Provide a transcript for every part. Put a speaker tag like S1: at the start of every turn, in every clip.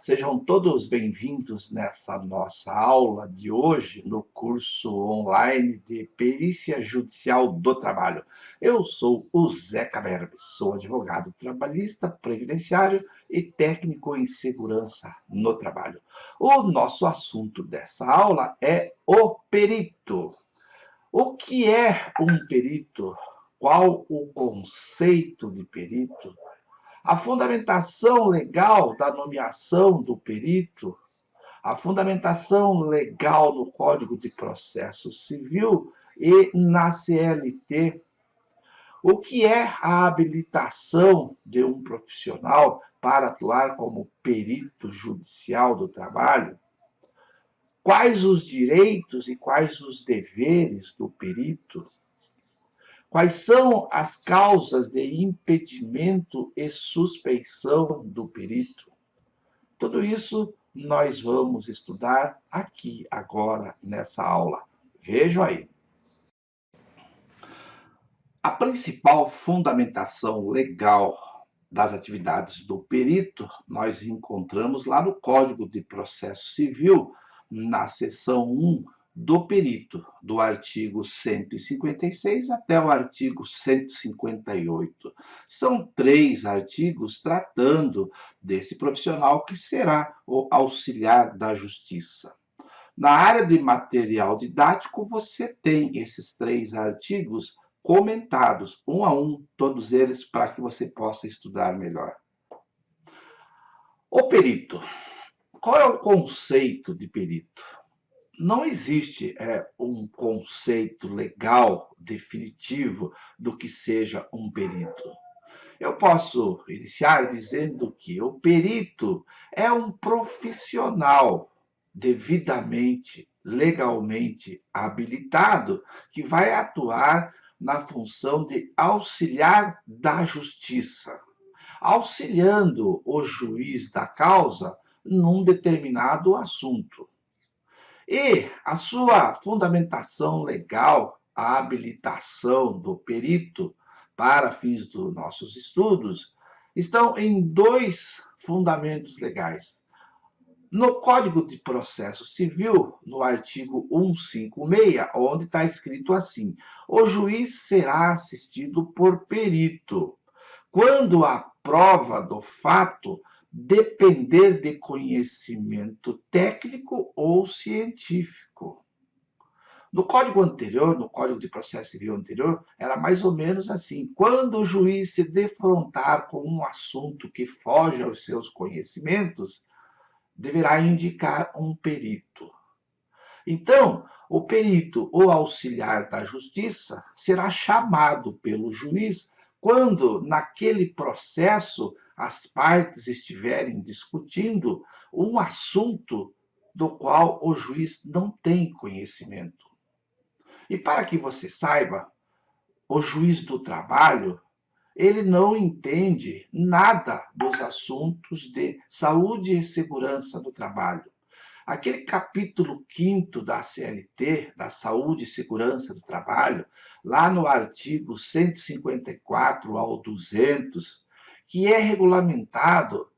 S1: Sejam todos bem-vindos nessa nossa aula de hoje no curso online de Perícia Judicial do Trabalho. Eu sou o Zeca Berbe, sou advogado trabalhista, previdenciário e técnico em segurança no trabalho. O nosso assunto dessa aula é o perito. O que é um perito? Qual o conceito de perito? A fundamentação legal da nomeação do perito, a fundamentação legal no Código de Processo Civil e na CLT. O que é a habilitação de um profissional para atuar como perito judicial do trabalho? Quais os direitos e quais os deveres do perito? Quais são as causas de impedimento e suspeição do perito? Tudo isso nós vamos estudar aqui, agora, nessa aula. Vejam aí. A principal fundamentação legal das atividades do perito nós encontramos lá no Código de Processo Civil, na seção 1 do perito, do artigo 156 até o artigo 158. São 3 artigos tratando desse profissional que será o auxiliar da justiça. Na área de material didático, você tem esses 3 artigos comentados, um a um, todos eles, para que você possa estudar melhor. O perito. Qual é o conceito de perito? Não existe um conceito legal definitivo do que seja um perito. Eu posso iniciar dizendo que o perito é um profissional devidamente, legalmente habilitado que vai atuar na função de auxiliar da justiça, auxiliando o juiz da causa num determinado assunto. E a sua fundamentação legal, a habilitação do perito para fins dos nossos estudos, estão em 2 fundamentos legais. No Código de Processo Civil, no artigo 156, onde está escrito assim: o juiz será assistido por perito, quando a prova do fato depender de conhecimento técnico ou científico. No código anterior, no Código de Processo Civil anterior, era mais ou menos assim: quando o juiz se defrontar com um assunto que foge aos seus conhecimentos, deverá indicar um perito. Então, o perito ou auxiliar da justiça será chamado pelo juiz quando, naquele processo, as partes estiverem discutindo um assunto do qual o juiz não tem conhecimento. E para que você saiba, o juiz do trabalho, ele não entende nada dos assuntos de saúde e segurança do trabalho. Aquele capítulo 5º da CLT, da Saúde e Segurança do Trabalho, lá no artigo 154 ao 200, que é regulamentado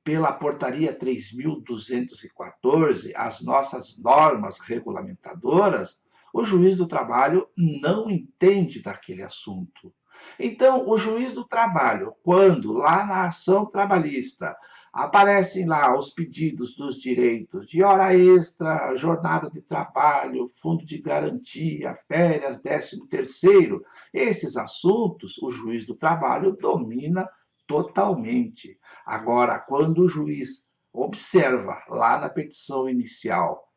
S1: pela Portaria 3.214, as nossas normas regulamentadoras, o juiz do trabalho não entende daquele assunto. Então, o juiz do trabalho, quando lá na ação trabalhista aparecem lá os pedidos dos direitos de hora extra, jornada de trabalho, fundo de garantia, férias, 13º, esses assuntos o juiz do trabalho domina totalmente. Agora, quando o juiz observa lá na petição inicial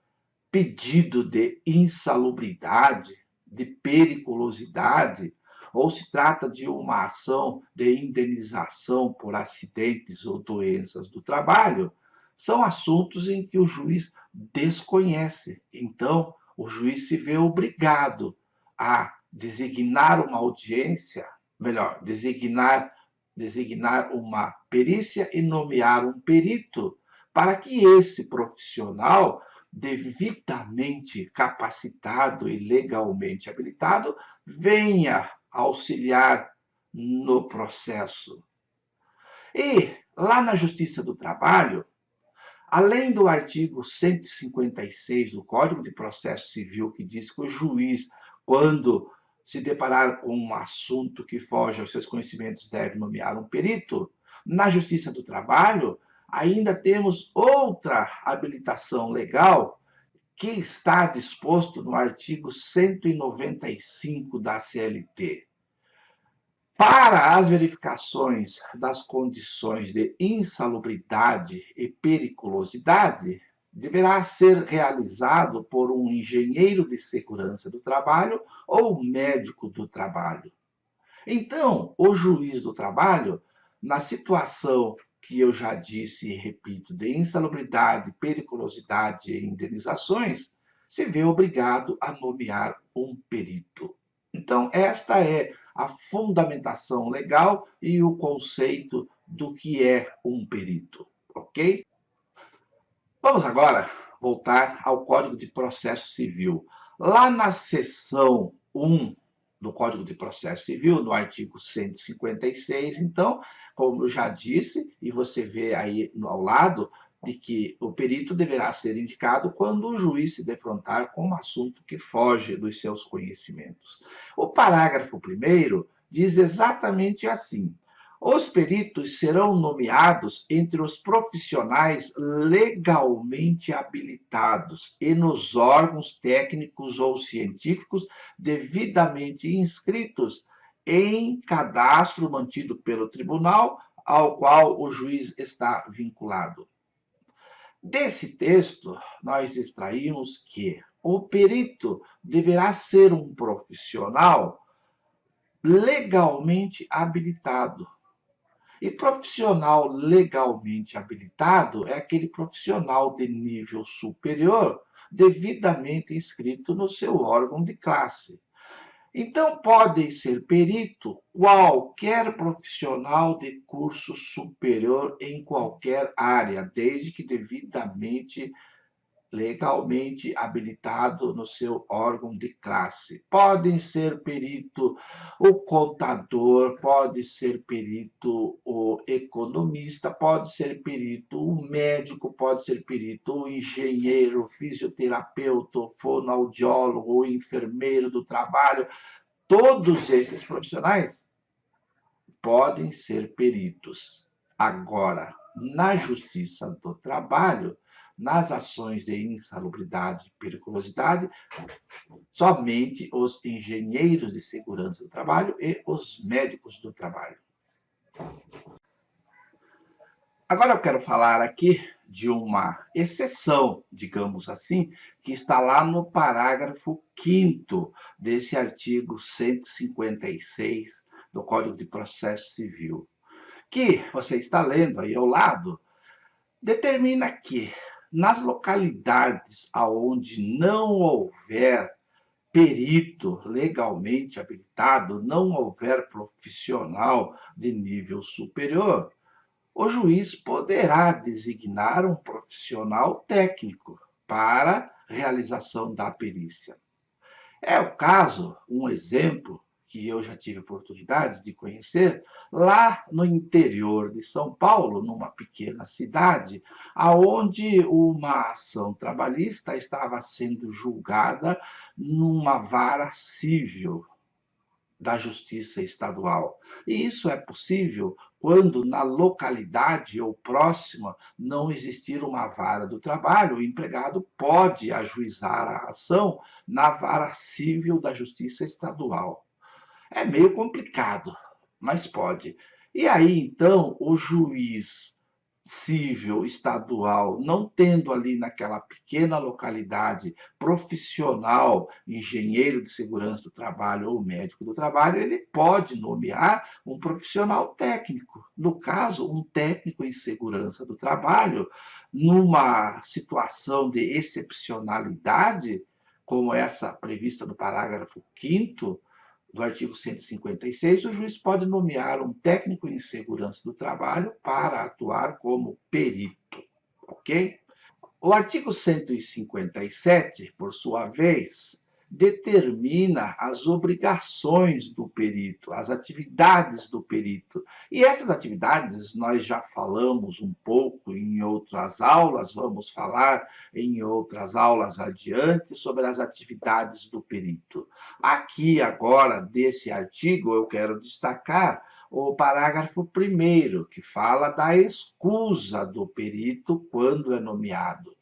S1: pedido de insalubridade, de periculosidade, ou se trata de uma ação de indenização por acidentes ou doenças do trabalho, são assuntos em que o juiz desconhece. Então, o juiz se vê obrigado a designar uma audiência, melhor, designar uma perícia e nomear um perito para que esse profissional devidamente capacitado e legalmente habilitado venha auxiliar no processo. E lá na Justiça do Trabalho, Além do artigo 156 do Código de Processo Civil, que diz que o juiz, quando se deparar com um assunto que foge aos seus conhecimentos, deve nomear um perito, na Justiça do Trabalho, ainda temos outra habilitação legal que está disposto no artigo 195 da CLT. Para as verificações das condições de insalubridade e periculosidade, deverá ser realizado por um engenheiro de segurança do trabalho ou médico do trabalho. Então, o juiz do trabalho, na situação que eu já disse e repito, de insalubridade, periculosidade e indenizações, se vê obrigado a nomear um perito. Então, esta é a fundamentação legal e o conceito do que é um perito, ok? Vamos agora voltar ao Código de Processo Civil. Lá na seção 1 do Código de Processo Civil, no artigo 156, então, como eu já disse, e você vê aí ao lado, de que o perito deverá ser indicado quando o juiz se defrontar com um assunto que foge dos seus conhecimentos. O parágrafo 1º diz exatamente assim: os peritos serão nomeados entre os profissionais legalmente habilitados e nos órgãos técnicos ou científicos devidamente inscritos em cadastro mantido pelo tribunal ao qual o juiz está vinculado. Desse texto, nós extraímos que o perito deverá ser um profissional legalmente habilitado. E profissional legalmente habilitado é aquele profissional de nível superior, devidamente inscrito no seu órgão de classe. Então, podem ser perito qualquer profissional de curso superior em qualquer área, desde que devidamente legalmente habilitado no seu órgão de classe. Podem ser perito o contador, pode ser perito o economista, pode ser perito o médico, pode ser perito o engenheiro, o fisioterapeuta, o fonoaudiólogo, o enfermeiro do trabalho. Todos esses profissionais podem ser peritos. Agora, na Justiça do Trabalho, nas ações de insalubridade e periculosidade, somente os engenheiros de segurança do trabalho e os médicos do trabalho. Agora eu quero falar aqui de uma exceção, digamos assim, que está lá no parágrafo 5º desse artigo 156 do Código de Processo Civil, que você está lendo aí ao lado, determina que nas localidades aonde não houver perito legalmente habilitado, não houver profissional de nível superior, o juiz poderá designar um profissional técnico para realização da perícia. É o caso, um exemplo, que eu já tive oportunidade de conhecer, lá no interior de São Paulo, numa pequena cidade, aonde uma ação trabalhista estava sendo julgada numa vara civil da Justiça Estadual. E isso é possível quando na localidade ou próxima não existir uma vara do trabalho, o empregado pode ajuizar a ação na vara civil da Justiça Estadual. É meio complicado, mas pode. E aí, então, o juiz civil estadual, não tendo ali naquela pequena localidade profissional, engenheiro de segurança do trabalho ou médico do trabalho, ele pode nomear um profissional técnico, no caso, um técnico em segurança do trabalho, numa situação de excepcionalidade, como essa prevista no parágrafo 5º do artigo 156, o juiz pode nomear um técnico em segurança do trabalho para atuar como perito, ok? O artigo 157, por sua vez, determina as obrigações do perito, as atividades do perito. E essas atividades nós já falamos um pouco em outras aulas, vamos falar em outras aulas adiante sobre as atividades do perito. Aqui agora, desse artigo, eu quero destacar o parágrafo 1º, que fala da escusa do perito quando é nomeado.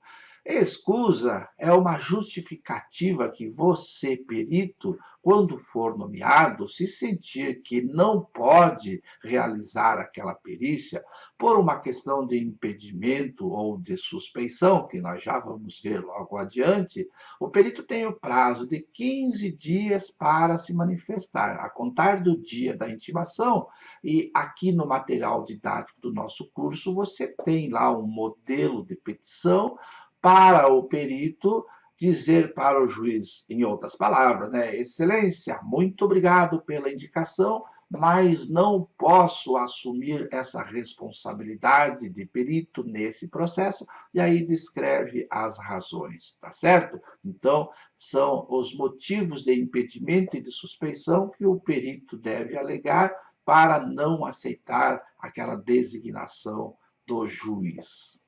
S1: Escusa é uma justificativa que você, perito, quando for nomeado, se sentir que não pode realizar aquela perícia por uma questão de impedimento ou de suspeição, que nós já vamos ver logo adiante, o perito tem o prazo de 15 dias para se manifestar, a contar do dia da intimação. E aqui no material didático do nosso curso, você tem lá um modelo de petição para o perito dizer para o juiz, em outras palavras, né? Excelência, muito obrigado pela indicação, mas não posso assumir essa responsabilidade de perito nesse processo, e aí descreve as razões, tá certo? Então, são os motivos de impedimento e de suspeição que o perito deve alegar para não aceitar aquela designação do juiz.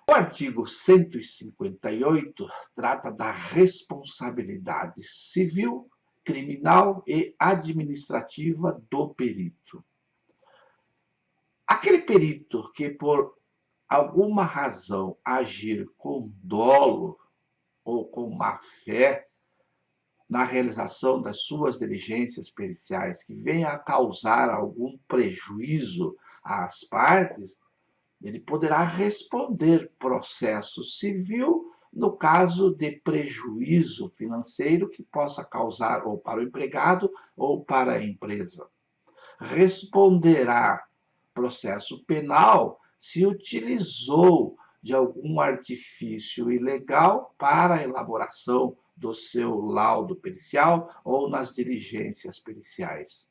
S1: O artigo 158 trata da responsabilidade civil, criminal e administrativa do perito. Aquele perito que, por alguma razão, agir com dolo ou com má-fé na realização das suas diligências periciais, que venha a causar algum prejuízo às partes, ele poderá responder processo civil no caso de prejuízo financeiro que possa causar ou para o empregado ou para a empresa. Responderá processo penal se utilizou de algum artifício ilegal para a elaboração do seu laudo pericial ou nas diligências periciais.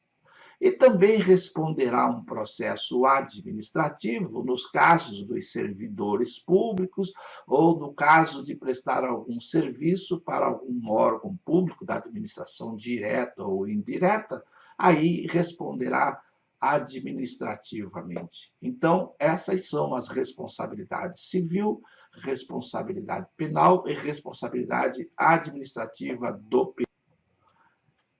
S1: E também responderá um processo administrativo nos casos dos servidores públicos ou no caso de prestar algum serviço para algum órgão público da administração direta ou indireta, aí responderá administrativamente. Então, essas são as responsabilidades civil, responsabilidade penal e responsabilidade administrativa do perito.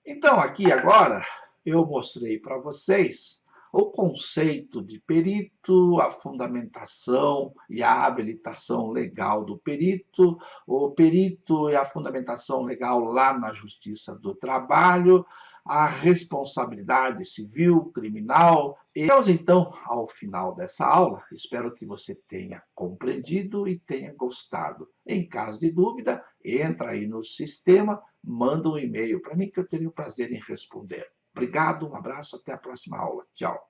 S1: Então, aqui agora, eu mostrei para vocês o conceito de perito, a fundamentação e a habilitação legal do perito, o perito e a fundamentação legal lá na Justiça do Trabalho, a responsabilidade civil, criminal. E chegamos então ao final dessa aula. Espero que você tenha compreendido e tenha gostado. Em caso de dúvida, entra aí no sistema, manda um e-mail para mim que eu teria o prazer em responder. Obrigado, um abraço, até a próxima aula. Tchau.